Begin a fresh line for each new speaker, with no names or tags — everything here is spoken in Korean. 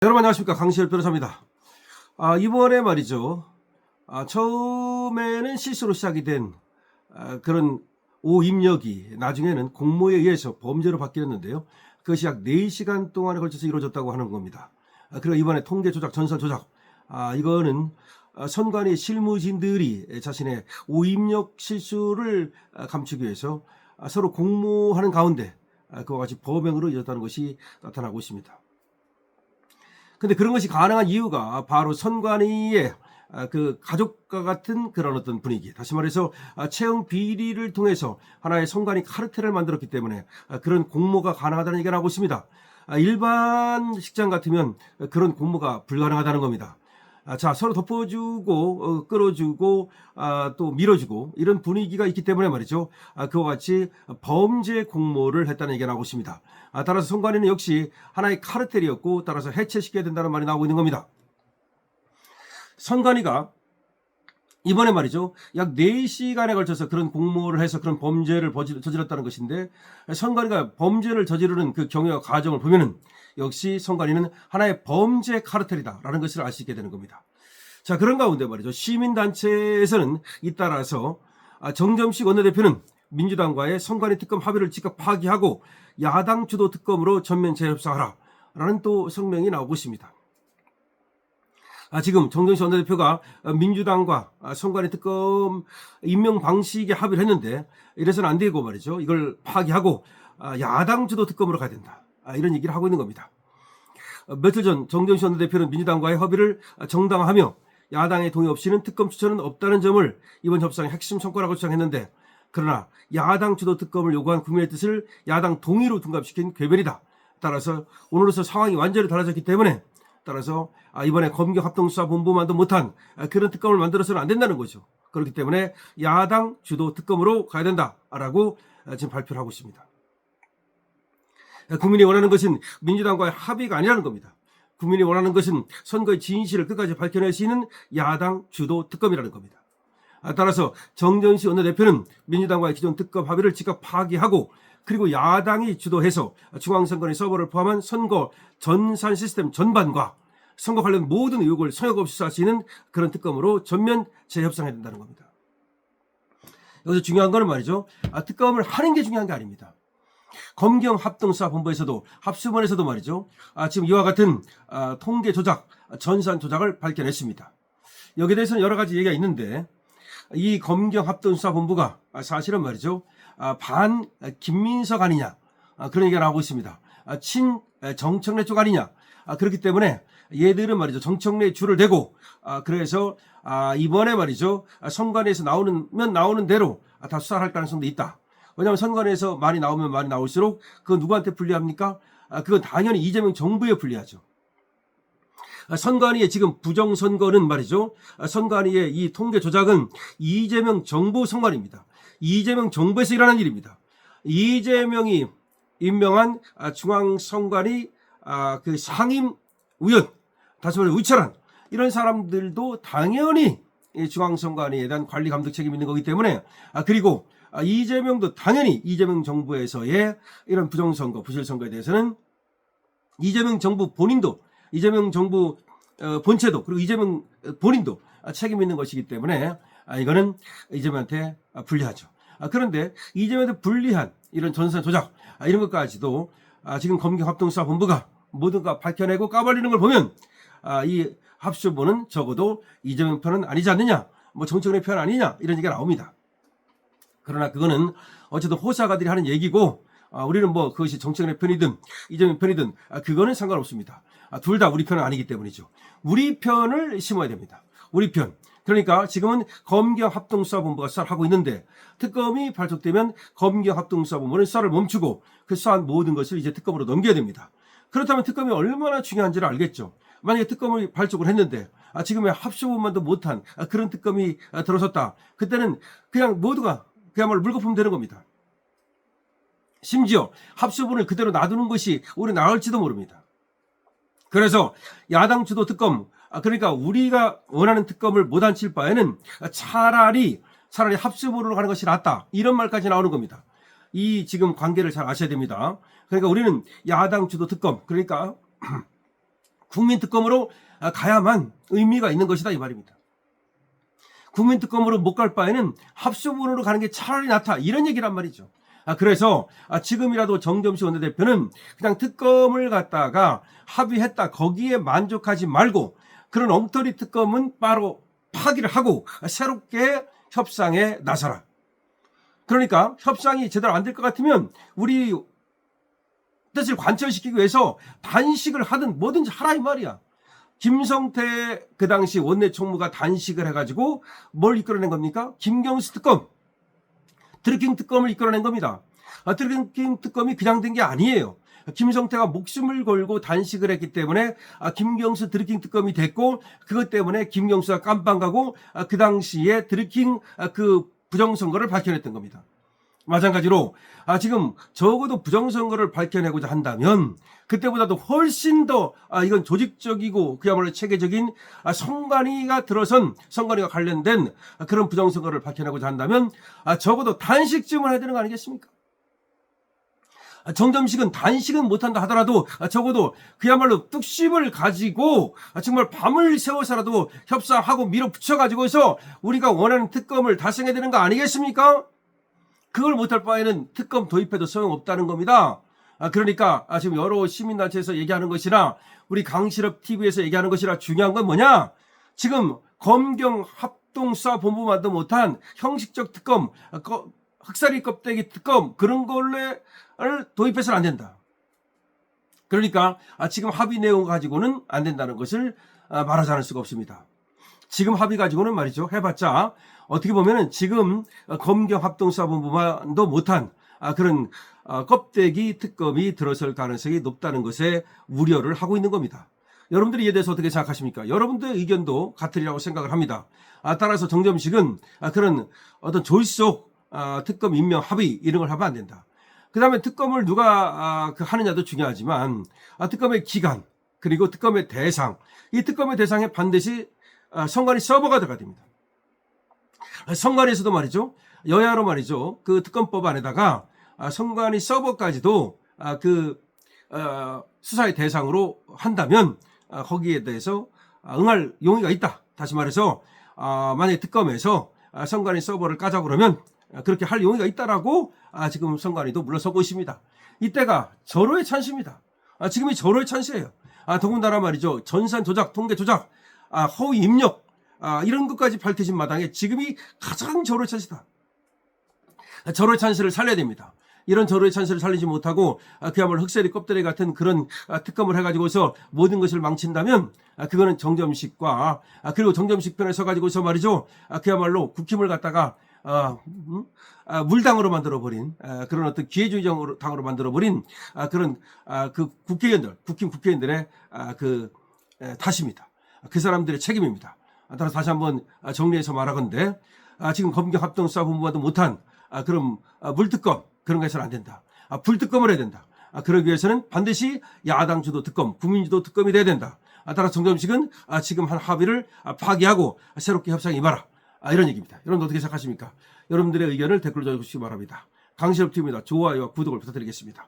여러분 안녕하십니까, 강시열 변호사입니다. 이번에 말이죠, 처음에는 실수로 시작이 된 그런 오입력이 나중에는 공모에 의해서 범죄로 바뀌었는데요. 그것이 약 4시간 동안에 걸쳐서 이루어졌다고 하는 겁니다. 그리고 이번에 통계 조작, 전산 조작, 이거는 선관위 실무진들이 자신의 오입력 실수를 감추기 위해서 서로 공모하는 가운데 그와 같이 범행으로 이어졌다는 것이 나타나고 있습니다. 근데 그런 것이 가능한 이유가 바로 선관위의 그 가족과 같은 그런 어떤 분위기, 다시 말해서 채용 비리를 통해서 하나의 선관위 카르텔을 만들었기 때문에 그런 공모가 가능하다는 얘기가 나오고 있습니다. 일반 직장 같으면 그런 공모가 불가능하다는 겁니다. 자, 서로 덮어주고 끌어주고 또 밀어주고 이런 분위기가 있기 때문에 말이죠, 그와 같이 범죄 공모를 했다는 얘기가 나오고 있습니다. 따라서 선관위는 역시 하나의 카르텔이었고, 따라서 해체시켜야 된다는 말이 나오고 있는 겁니다. 선관위가 이번에 말이죠, 약 4시간에 걸쳐서 그런 공모를 해서 그런 범죄를 저질렀다는 것인데, 선관위가 범죄를 저지르는 그 경위와 과정을 보면은 역시 선관위는 하나의 범죄 카르텔이다라는 것을 알 수 있게 되는 겁니다. 자, 그런 가운데 말이죠, 시민단체에서는 잇따라서 정점식 원내대표는 민주당과의 선관위 특검 합의를 즉각 파기하고 야당 주도 특검으로 전면 재협상하라라는 또 성명이 나오고 있습니다. 지금 정정식 원내대표가 민주당과 선관위 특검 임명 방식에 합의를 했는데, 이래서는 안 되고 말이죠, 이걸 파기하고 야당 주도 특검으로 가야 된다, 이런 얘기를 하고 있는 겁니다. 며칠 전 정정식 원내대표는 민주당과의 합의를 정당화하며 야당의 동의 없이는 특검 추천은 없다는 점을 이번 협상의 핵심 성과라고 주장했는데, 그러나 야당 주도 특검을 요구한 국민의 뜻을 야당 동의로 둔갑시킨 궤변이다. 따라서 오늘로서 상황이 완전히 달라졌기 때문에, 따라서 이번에 검경합동수사본부만도 못한 그런 특검을 만들어서는 안 된다는 거죠. 그렇기 때문에 야당 주도 특검으로 가야 된다라고 지금 발표를 하고 있습니다. 국민이 원하는 것은 민주당과의 합의가 아니라는 겁니다. 국민이 원하는 것은 선거의 진실을 끝까지 밝혀낼 수 있는 야당 주도 특검이라는 겁니다. 따라서 정정식 원내대표는 민주당과의 기존 특검 합의를 즉각 파기하고, 그리고 야당이 주도해서 중앙선관위 서버를 포함한 선거 전산 시스템 전반과 선거 관련 모든 의혹을 성역 없이 수사할 수 있는 그런 특검으로 전면 재협상해야 된다는 겁니다. 여기서 중요한 거는 말이죠, 특검을 하는 게 중요한 게 아닙니다. 검경합동수사본부에서도 합수본에서도 말이죠, 지금 이와 같은 통계 조작, 전산 조작을 밝혀냈습니다. 여기에 대해서는 여러 가지 얘기가 있는데, 이 검경합동수사본부가 사실은 말이죠, 반 김민석 아니냐, 그런 얘기가 나오고 있습니다. 친 정청래 쪽 아니냐, 그렇기 때문에 얘들은 말이죠, 정청래에 줄을 대고, 그래서 이번에 말이죠, 선관위에서 나오는 대로 다 수사를 할 가능성도 있다. 왜냐하면 선관위에서 많이 나오면 많이 나올수록 그건 누구한테 불리합니까? 그건 당연히 이재명 정부에 불리하죠. 선관위의 지금 부정선거는 말이죠, 선관위의 이 통계 조작은 이재명 정부 선관위입니다. 이재명 정부에서 일어나는 일입니다. 이재명이 임명한 중앙선관위 그 상임위원, 다시 말해 의찰한 이런 사람들도 당연히 중앙선관위에 대한 관리 감독 책임이 있는 거기 때문에, 그리고 이재명도 당연히 이재명 정부에서의 이런 부정선거, 부실선거에 대해서는 이재명 정부 본인도, 이재명 정부 본체도, 그리고 이재명 본인도 책임 있는 것이기 때문에 이거는 이재명한테 불리하죠. 그런데 이재명한테 불리한 이런 전산 조작, 이런 것까지도 지금 검경합동수사본부가 모든 거 밝혀내고 까발리는 걸 보면 이 합수본은 적어도 이재명 편은 아니지 않느냐, 뭐 정청래 편 아니냐, 이런 얘기가 나옵니다. 그러나 그거는 어쨌든 호사가들이 하는 얘기고, 우리는 뭐 그것이 정청래 편이든 이재명 편이든 그거는 상관없습니다. 둘 다 우리 편은 아니기 때문이죠. 우리 편을 심어야 됩니다. 우리 편. 그러니까 지금은 검경합동수사본부가 수사를 하고 있는데, 특검이 발족되면 검경합동수사본부는 수사를 멈추고 그 수사한 모든 것을 이제 특검으로 넘겨야 됩니다. 그렇다면 특검이 얼마나 중요한지를 알겠죠. 만약에 특검을 발족을 했는데 지금의 합수본만도 못한 그런 특검이 들어섰다. 그때는 그냥 모두가 그야말로 물거품 되는 겁니다. 심지어 합수본을 그대로 놔두는 것이 오히려 나을지도 모릅니다. 그래서 야당 주도 특검, 그러니까 우리가 원하는 특검을 못 앉힐 바에는 차라리 합수본으로 가는 것이 낫다, 이런 말까지 나오는 겁니다. 이 지금 관계를 잘 아셔야 됩니다. 그러니까 우리는 야당 주도 특검, 그러니까 국민특검으로 가야만 의미가 있는 것이다 이 말입니다. 국민특검으로 못 갈 바에는 합수본으로 가는 게 차라리 낫다 이런 얘기란 말이죠. 그래서 지금이라도 정점식 원내대표는 그냥 특검을 갖다가 합의했다 거기에 만족하지 말고 그런 엉터리 특검은 바로 파기를 하고 새롭게 협상에 나서라. 그러니까 협상이 제대로 안 될 것 같으면 우리 뜻을 관철시키기 위해서 단식을 하든 뭐든지 하라 이 말이야. 김성태 그 당시 원내 총무가 단식을 해가지고 뭘 이끌어낸 겁니까? 김경수 특검, 드루킹 특검을 이끌어낸 겁니다. 드루킹 특검이 그냥 된 게 아니에요. 김성태가 목숨을 걸고 단식을 했기 때문에 김경수 드루킹 특검이 됐고 그것 때문에 김경수가 깜빵 가고 그 당시에 드루킹 그 부정선거를 밝혀냈던 겁니다. 마찬가지로 지금 적어도 부정선거를 밝혀내고자 한다면 그때보다도 훨씬 더 이건 조직적이고 그야말로 체계적인 선관위가 들어선 선관위가 관련된 그런 부정선거를 밝혀내고자 한다면 적어도 단식쯤은 해야 되는 거 아니겠습니까? 정점식은 단식은 못한다 하더라도 적어도 그야말로 뚝심을 가지고 정말 밤을 새워서라도 협상하고 밀어붙여가지고서 우리가 원하는 특검을 달성해야 되는 거 아니겠습니까? 그걸 못할 바에는 특검 도입해도 소용없다는 겁니다. 그러니까 지금 여러 시민단체에서 얘기하는 것이나 우리 강실업 TV에서 얘기하는 것이나 중요한 건 뭐냐? 지금 검경 합동수사본부만도 못한 형식적 특검, 흑사리 껍데기 특검 그런 걸를 도입해서는 안 된다. 그러니까 지금 합의 내용 가지고는 안 된다는 것을 말하지 않을 수가 없습니다. 지금 합의 가지고는 말이죠. 해봤자 어떻게 보면은 지금 검경 합동수사본부만도 못한 그런 껍데기 특검이 들어설 가능성이 높다는 것에 우려를 하고 있는 겁니다. 여러분들이 이에 대해서 어떻게 생각하십니까? 여러분들의 의견도 같으리라고 생각을 합니다. 따라서 정점식은 그런 어떤 졸속 특검 임명 합의 이런 걸 하면 안 된다. 그 다음에 특검을 누가 하느냐도 중요하지만 특검의 기간 그리고 특검의 대상 이 특검의 대상에 반드시 선관위 서버가 들어가야 됩니다. 선관위에서도 말이죠. 여야로 말이죠. 그 특검법 안에다가 선관위 서버까지도 그 수사의 대상으로 한다면 거기에 대해서 응할 용의가 있다. 다시 말해서 만약에 특검에서 선관위 서버를 까자고 그러면 그렇게 할 용의가 있다라고 지금 선관위도 물러서고 있습니다. 이때가 절호의 찬스입니다. 지금이 절호의 찬스예요. 더군다나 말이죠. 전산 조작, 통계 조작, 허위 입력 이런 것까지 밝혀진 마당에 지금이 가장 절호의 찬스다. 절호의 찬스를 살려야 됩니다. 이런 절호의 찬스를 살리지 못하고 그야말로 흑세리 껍데기 같은 그런 특검을 해가지고서 모든 것을 망친다면 그거는 정점식과 그리고 정점식 편에 서가지고서 말이죠. 그야말로 국힘을 갖다가 물당으로 만들어버린 그런 어떤 기회주의 당으로 만들어버린 그런 그 국회의원들, 국힘 국회의원들의 그 탓입니다. 그 사람들의 책임입니다. 따라서 다시 한번 정리해서 말하건대 지금 검경합동수사본부와도 못한 그런 물특검 그런 거 해서는 안 된다. 불특검을 해야 된다. 그러기 위해서는 반드시 야당 주도 특검, 국민 주도 특검이 돼야 된다. 따라서 정점식은 지금 한 합의를 파기하고 새롭게 협상에 임하라. 이런 얘기입니다. 여러분 어떻게 생각하십니까? 여러분들의 의견을 댓글로 적어주시기 바랍니다. 강실업 TV입니다. 좋아요와 구독을 부탁드리겠습니다.